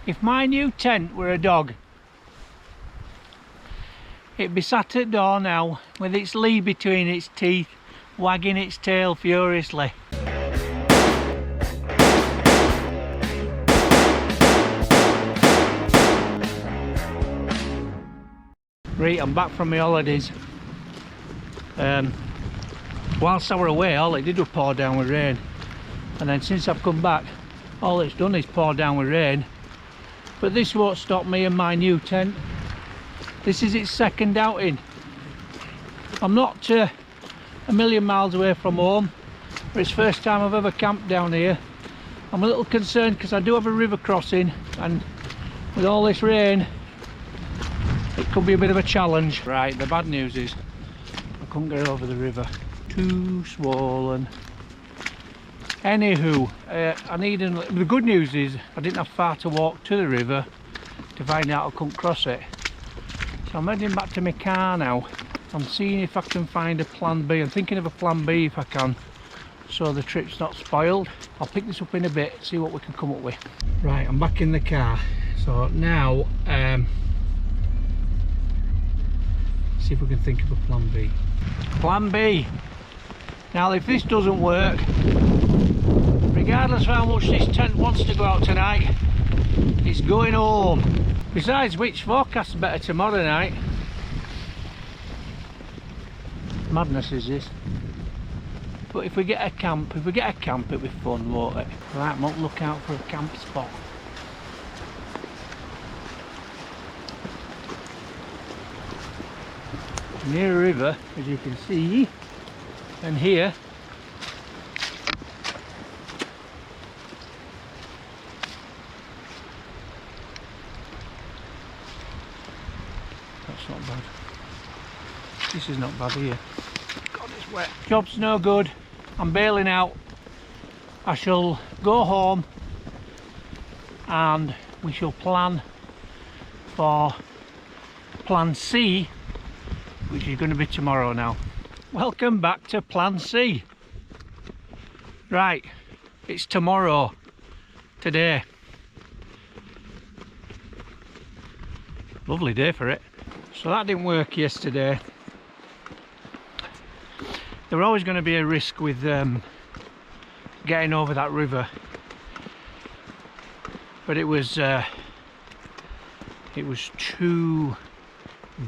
If my new tent were a dog, it'd be sat at door now with its lead between its teeth, wagging its tail furiously. Right, I'm back from my holidays. Whilst I were away, all it did was pour down with rain, and then since I've come back, all it's done is pour down with rain. But this won't stop me and my new tent. This is its second outing. I'm not a million miles away from home, but it's the first time I've ever camped down here. I'm a little concerned because I do have a river crossing, and with all this rain it could be a bit of a challenge. Right, the bad news is I couldn't get over the river. Too swollen. Anywho, the good news is I didn't have far to walk to the river to find out I couldn't cross it. So I'm heading back to my car now. I'm seeing if I can find a plan B. I'm thinking of a plan B if I can, so the trip's not spoiled. I'll pick this up in a bit, see what we can come up with. Right, I'm back in the car. So now, see if we can think of a plan B. Plan B. Now if this doesn't work, regardless of how much this tent wants to go out tonight, it's going home. Besides which, forecast's better tomorrow night. Madness is this. But if we get a camp, it'll be fun, won't it? Right, I'm on the lookout for a camp spot. Near a river, as you can see, and here that's not bad. This is not bad here. God, it's wet. Job's no good. I'm bailing out. I shall go home and we shall plan for plan C, which is going to be tomorrow now. Welcome back to plan C. Right, it's tomorrow. Today. Lovely day for it. So that didn't work yesterday. There was always going to be a risk with getting over that river, but it was too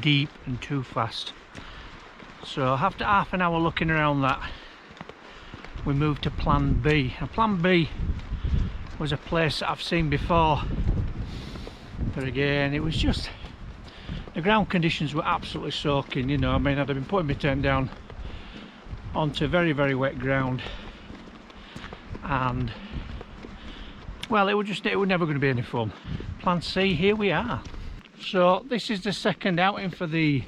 deep and too fast. So after half an hour looking around that, we moved to plan B. And plan B was a place that I've seen before, but again it was just, the ground conditions were absolutely soaking, you know. I mean, I'd have been putting my tent down onto very, very wet ground, and well, it was never going to be any fun. Plan C, here we are. So this is the second outing for the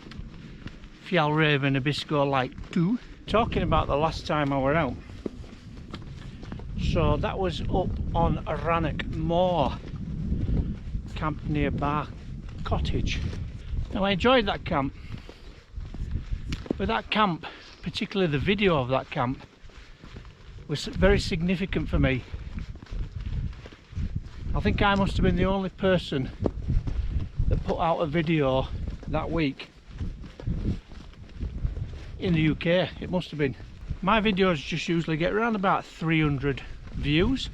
Fjällräven Abisko Lite 2. Talking about the last time I were out, so that was up on Rannoch Moor, camp near Bar Cottage. Now I enjoyed that camp, but that camp, particularly the video of that camp, was very significant for me. I think I must have been the only person that put out a video that week in the UK. It must have been. My videos just usually get around about 300 views,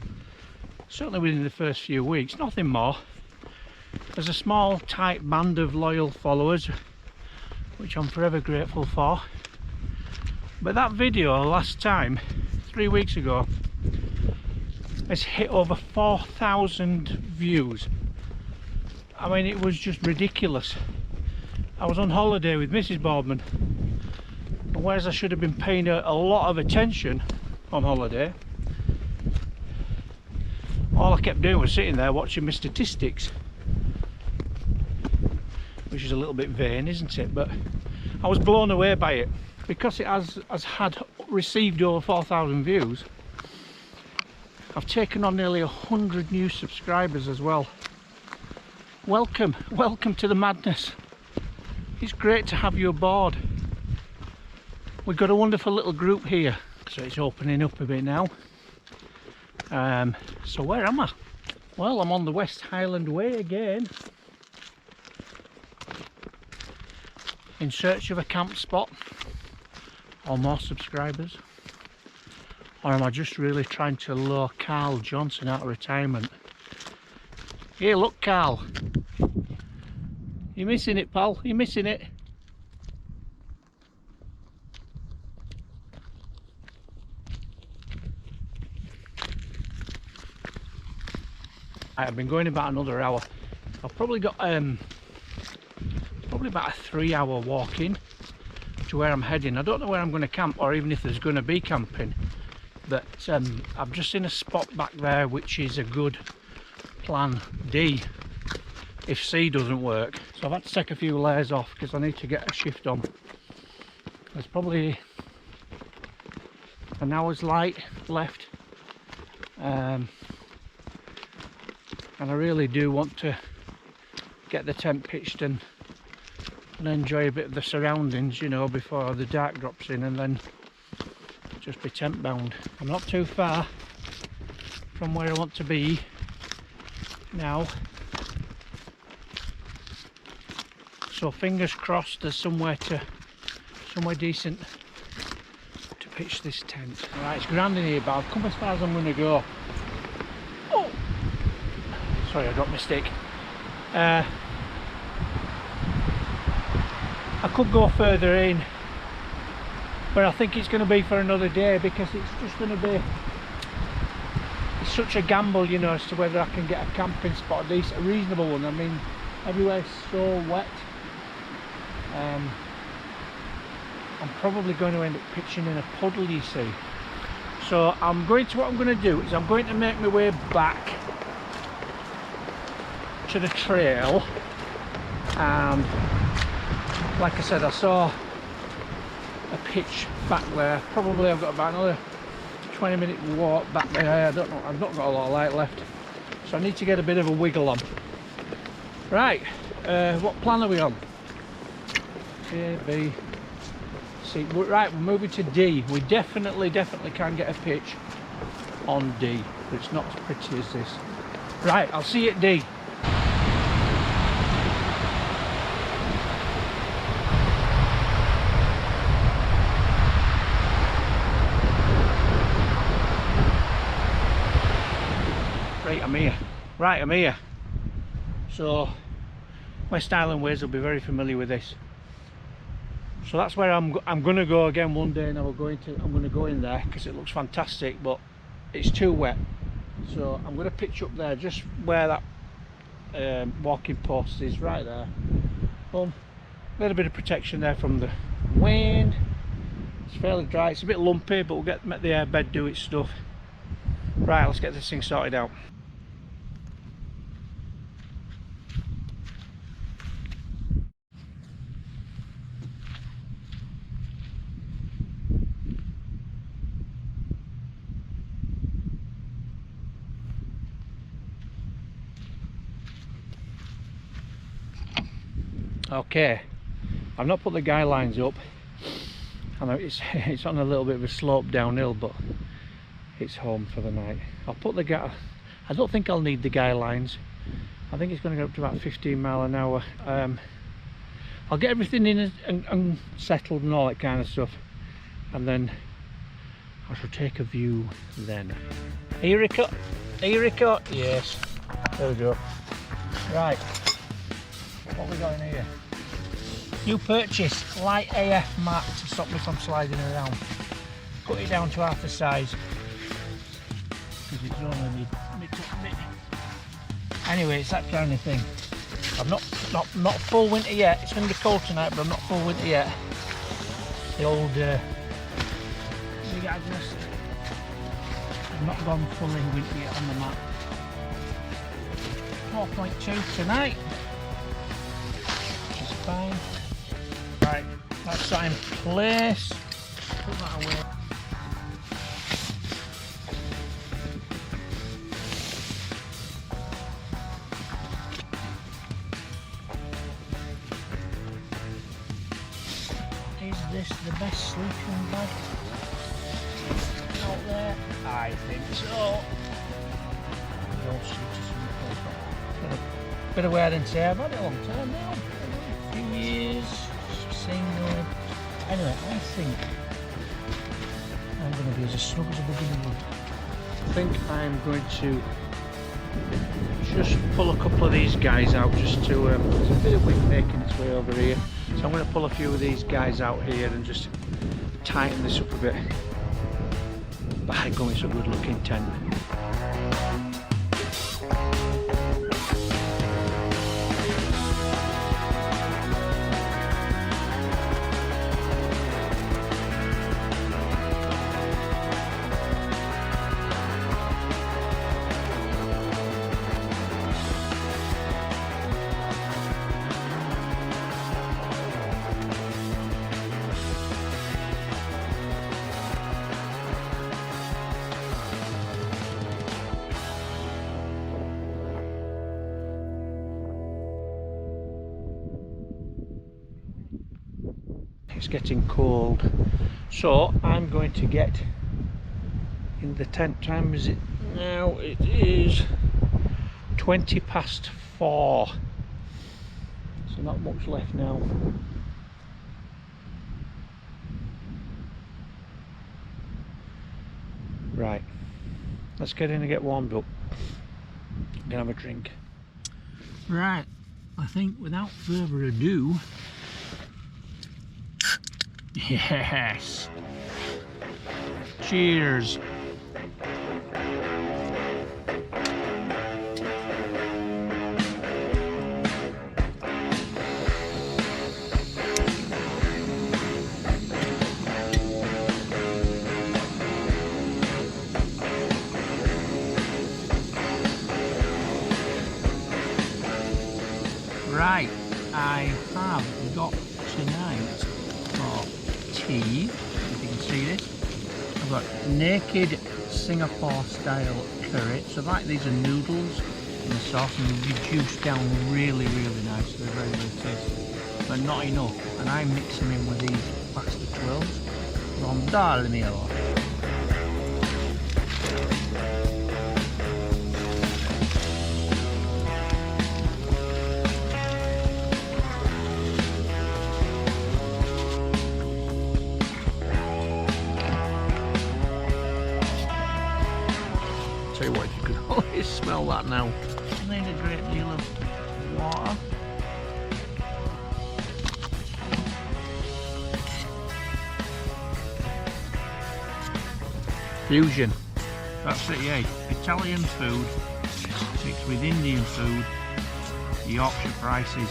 certainly within the first few weeks, nothing more. There's a small tight band of loyal followers, which I'm forever grateful for. But that video last time, 3 weeks ago, has hit over 4,000 views. I mean, it was just ridiculous. I was on holiday with Mrs. Boardman, and whereas I should have been paying a lot of attention on holiday, all I kept doing was sitting there watching my statistics, which is a little bit vain, isn't it? But I was blown away by it, because it has had received over 4,000 views. I've taken on nearly 100 new subscribers as well. Welcome to the madness. It's great to have you aboard. We've got a wonderful little group here, so it's opening up a bit now. So where am I? Well, I'm on the West Highland Way again, in search of a camp spot or more subscribers. Or am I just really trying to lure Carl Johnson out of retirement? Here, look, Carl. You're missing it, pal. You're missing it. I've been going about another hour. I've probably got probably about a 3-hour walk in to where I'm heading. I don't know where I'm going to camp, or even if there's going to be camping, but I've just seen a spot back there which is a good plan D if C doesn't work. So I've had to take a few layers off because I need to get a shift on. There's probably an hour's light left, and I really do want to get the tent pitched and enjoy a bit of the surroundings, you know, before the dark drops in, and then just be tent bound. I'm not too far from where I want to be now, so fingers crossed there's somewhere decent to pitch this tent. Right, it's grand in here, but I've come as far as I'm going to go. Oh, sorry, I dropped my stick. I could go further in, but I think it's going to be for another day, because it's just going to be, it's such a gamble, you know, as to whether I can get a camping spot, a reasonable one. I mean, everywhere's so wet. I'm probably going to end up pitching in a puddle, you see. So what I'm going to do is I'm going to make my way back to the trail, and like I said, I saw a pitch back there. Probably I've got about another 20-minute walk back there. I don't know, I've not got a lot of light left, so I need to get a bit of a wiggle on. Right, what plan are we on? A, B, C. Right, we're moving to D. We definitely can get a pitch on D, but it's not as pretty as this. Right, I'll see you at D. Right, I'm here. So West Highland Ways will be very familiar with this. So that's where I'm going to go again one day, and I'm going to go in there because it looks fantastic, but it's too wet. So I'm going to pitch up there, just where that walking post is, right there. Boom. A little bit of protection there from the wind. It's fairly dry. It's a bit lumpy, but we'll let the airbed do its stuff. Right, let's get this thing sorted out. Okay, I've not put the guy lines up. I know it's on a little bit of a slope downhill, but it's home for the night. I'll put the guy. I don't think I'll need the guy lines. I think it's going to go up to about 15 mile an hour. I'll get everything in and settled and all that kind of stuff, and then I shall take a view then. Are you record? Yes. There we go. Right. What we got in here? New purchase, light AF mat to stop me from sliding around. Cut it down to half the size because it's only me. Anyway, it's that kind of thing. I'm not full winter yet. It's going to be cold tonight, but I'm not full winter yet. The old big Agnes. I've not gone fully winter yet on the mat. 4.2 tonight. Fine. Right, that's that in place. Put that away. Is this the best sleeping bag out there? I think so. Got a bit of wear and tear. I've had it a long time now. A few years. Single. Anyway, I think I'm going to be as snug as a beginner. I think I'm going to just pull a couple of these guys out just to, there's a bit of wind making its way over here. So I'm going to pull a few of these guys out here and just tighten this up a bit. By gum, it's a good looking tent. It's getting cold, so I'm going to get in the tent. Time is it now? It is 20 past 4, so not much left now. Right, let's get in and get warmed up. I'm gonna have a drink. Right, I think without further ado, yes, cheers. Right, I have got tonight for tea, if you can see this, I've got naked Singapore style curry. So like these are noodles in the sauce and reduced down really nice. They're very tasty, but not enough. And I mix them in with these pasta twirls. Non dal mio. Tell you what, you could always smell that now. I need a great deal of water. Fusion. That's it, yeah. Italian food mixed with Indian food. The Yorkshire prices.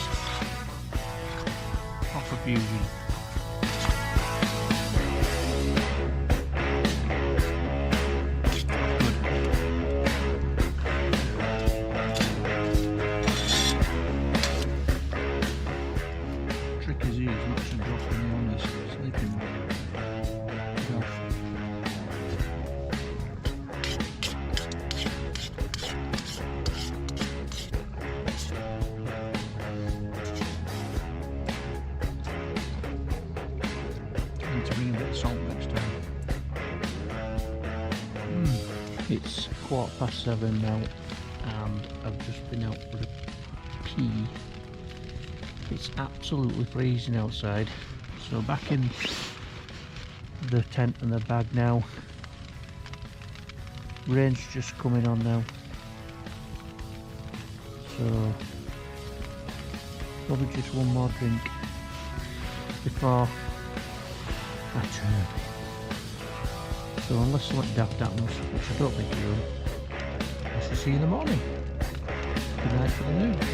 Proper fusion. Salt next time. It's 7:15 now and I've just been out for a pee. It's absolutely freezing outside, so back in the tent and the bag now. Rain's just coming on now, so probably just one more drink before I turn. So unless something daft happens, which I don't think it will, I shall see you in the morning. Good night for the news.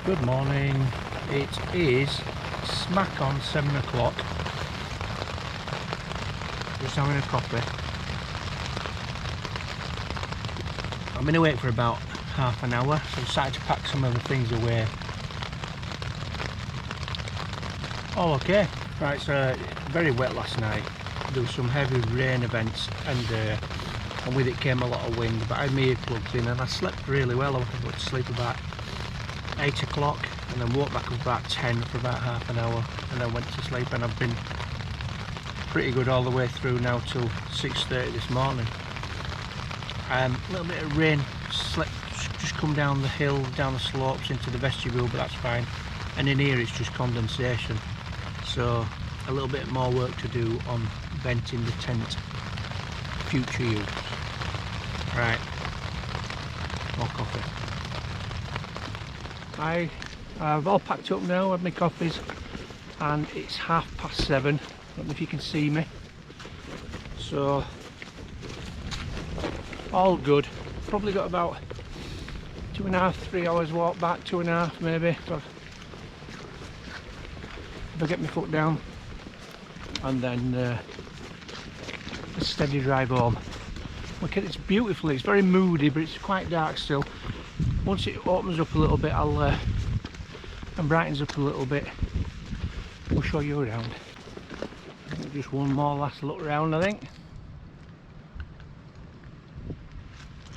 Good morning. It is smack on 7 o'clock. Just having a coffee. I've been awake for about half an hour, so I've started to pack some of the things away. All okay. Right, so very wet last night. There was some heavy rain events and with it came a lot of wind, but I had my earplugs in and I slept really well. I went to sleep about 8 o'clock and then woke back up about 10 for about half an hour and then went to sleep, and I've been pretty good all the way through now till 6:30 this morning. A little bit of rain just come down the hill, down the slopes into the vestibule, but that's fine. And in here it's just condensation, so a little bit more work to do on venting the tent, future use. Right, more coffee. I've all packed up now, had my coffees, and it's 7:30. I don't know if you can see me. So all good. Probably got about 2.5, 3 hours walk back, 2.5 maybe. If I get my foot down, and then a steady drive home. Look at it, it's beautiful. It's very moody, but it's quite dark still. Once it opens up a little bit, and brightens up a little bit, we'll show you around. Just one more last look around, I think.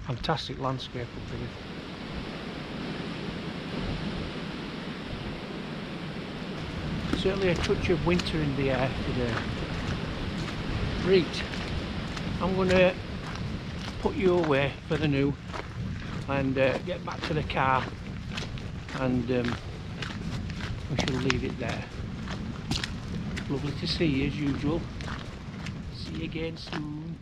Fantastic landscape up here. Certainly a touch of winter in the air today. Right, I'm going to put you away for the new and get back to the car, and we shall leave it there. Lovely to see you as usual. See you again soon.